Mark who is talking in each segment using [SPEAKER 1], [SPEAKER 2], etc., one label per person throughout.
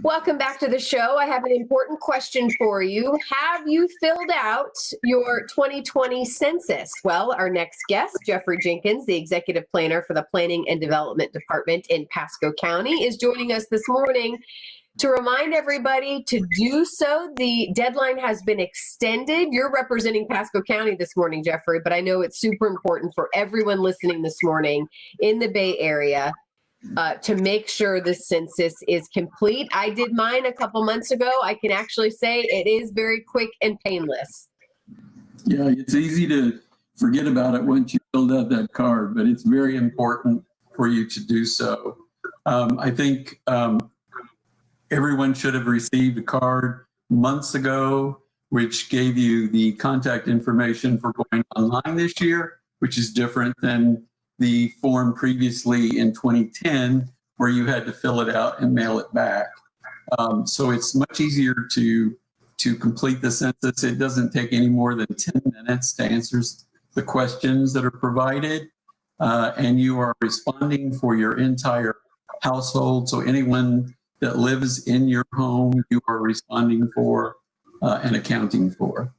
[SPEAKER 1] Welcome back to the show. I have an important question for you. Have you filled out your 2020 census? Well, our next guest, Jeffrey Jenkins, the executive planner for the Planning and Development Department in Pasco County, is joining us this morning to remind everybody to do so. The deadline has been extended. You're representing Pasco County this morning, Jeffrey, but I know it's super important for everyone listening this morning in the Bay Area to make sure the census is complete. I did mine a couple months ago. I can actually say it is very quick and painless.
[SPEAKER 2] Yeah, it's easy to forget about it once you filled out that card, but it's very important for you to do so. I think everyone should have received a card months ago, which gave you the contact information for going online this year, which is different than the form previously in 2010, where you had to fill it out and mail it back. So it's much easier to complete the census. It doesn't take any more than 10 minutes to answer the questions that are provided, and you are responding for your entire household. So anyone that lives in your home, you are responding for and accounting for.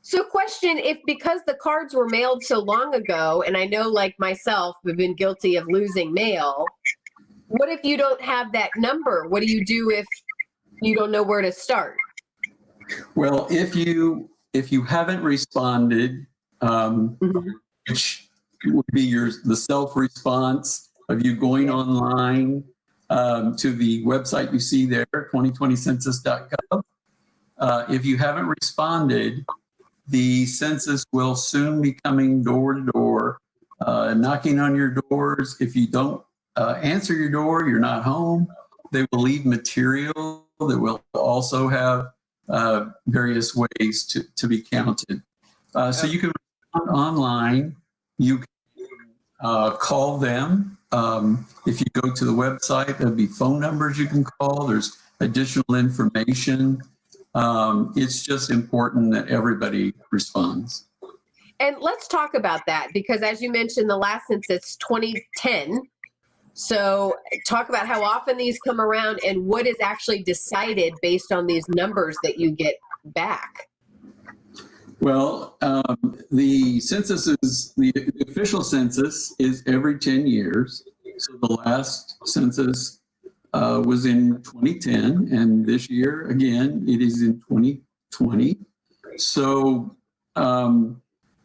[SPEAKER 1] So question, if because the cards were mailed so long ago, and I know like myself, we've been guilty of losing mail, what if you don't have that number? What do you do if you don't know where to start?
[SPEAKER 2] Well, if you haven't responded, which would be the self-response of you going online to the website you see there, 2020census.gov. If you haven't responded, the census will soon be coming door to door, knocking on your doors. If you don't answer your door, you're not home. They will leave material that will also have various ways to be counted. So you can respond online. You can call them. If you go to the website, there'll be phone numbers you can call. There's additional information. It's just important that everybody responds.
[SPEAKER 1] And let's talk about that, because as you mentioned, the last census 2010. So talk about how often these come around and what is actually decided based on these numbers that you get back.
[SPEAKER 2] Well, the official census is every 10 years. So the last census was in 2010, and this year, again, it is in 2020. So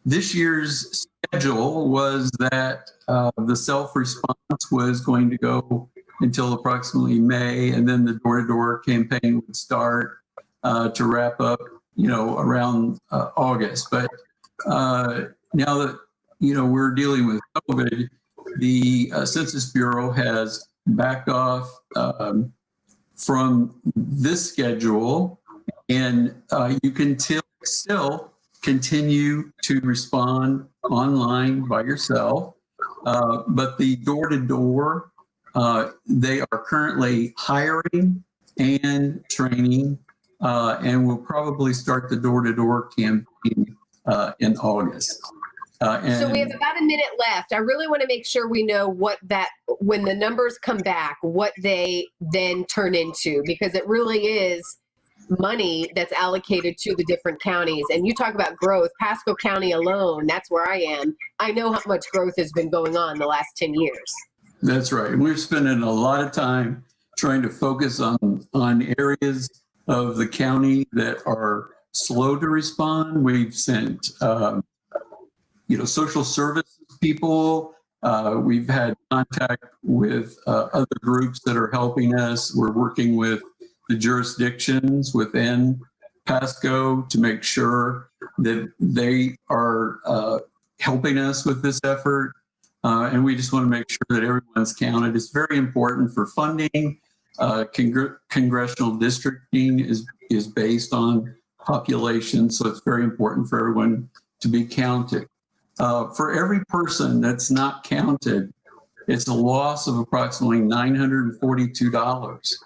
[SPEAKER 2] this year's schedule was that the self-response was going to go until approximately May, and then the door-to-door campaign would start to wrap up, around August. But now that, we're dealing with COVID, the Census Bureau has backed off from this schedule, and you can still continue to respond online by yourself, but the door-to-door, they are currently hiring and training, and we'll probably start the door-to-door campaign in August.
[SPEAKER 1] So we have about a minute left. I really want to make sure we know when the numbers come back, what they then turn into, because it really is money that's allocated to the different counties. And you talk about growth, Pasco County alone, that's where I am. I know how much growth has been going on the last 10 years. That's
[SPEAKER 2] right. And we're spending a lot of time trying to focus on areas of the county that are slow to respond. We've sent social services people. We've had contact with other groups that are helping us. We're working with the jurisdictions within Pasco to make sure that they are helping us with this effort. And we just want to make sure that everyone's counted. It's very important for funding. Congressional districting is based on population, so it's very important for everyone to be counted. For every person that's not counted, it's a loss of approximately $942.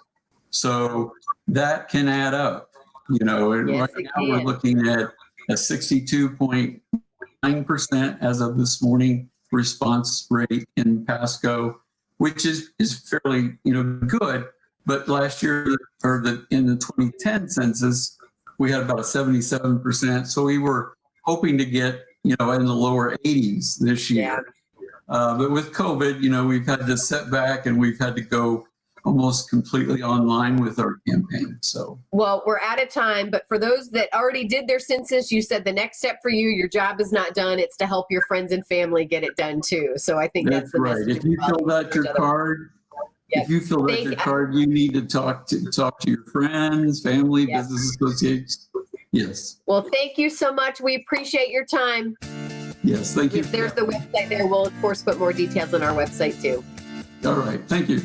[SPEAKER 2] So that can add up. Yes, right now we're looking at a 62.9% as of this morning response rate in Pasco, which is fairly good. But last year, in the 2010 census, we had about a 77%. So we were hoping to get, in the lower 80s this year. But with COVID, we've had this setback and we've had to go almost completely online with our campaign. So,
[SPEAKER 1] well, we're out of time, but for those that already did their census, you said the next step for you, your job is not done. It's to help your friends and family get it done too. So I think that's the
[SPEAKER 2] right.
[SPEAKER 1] message.
[SPEAKER 2] If you filled out your card, you need to talk to your friends, family, business associates. Yes.
[SPEAKER 1] Well, thank you so much. We appreciate your time.
[SPEAKER 2] Yes, thank you.
[SPEAKER 1] There's the website there. We'll, of course, put more details on our website too.
[SPEAKER 2] All right. Thank you.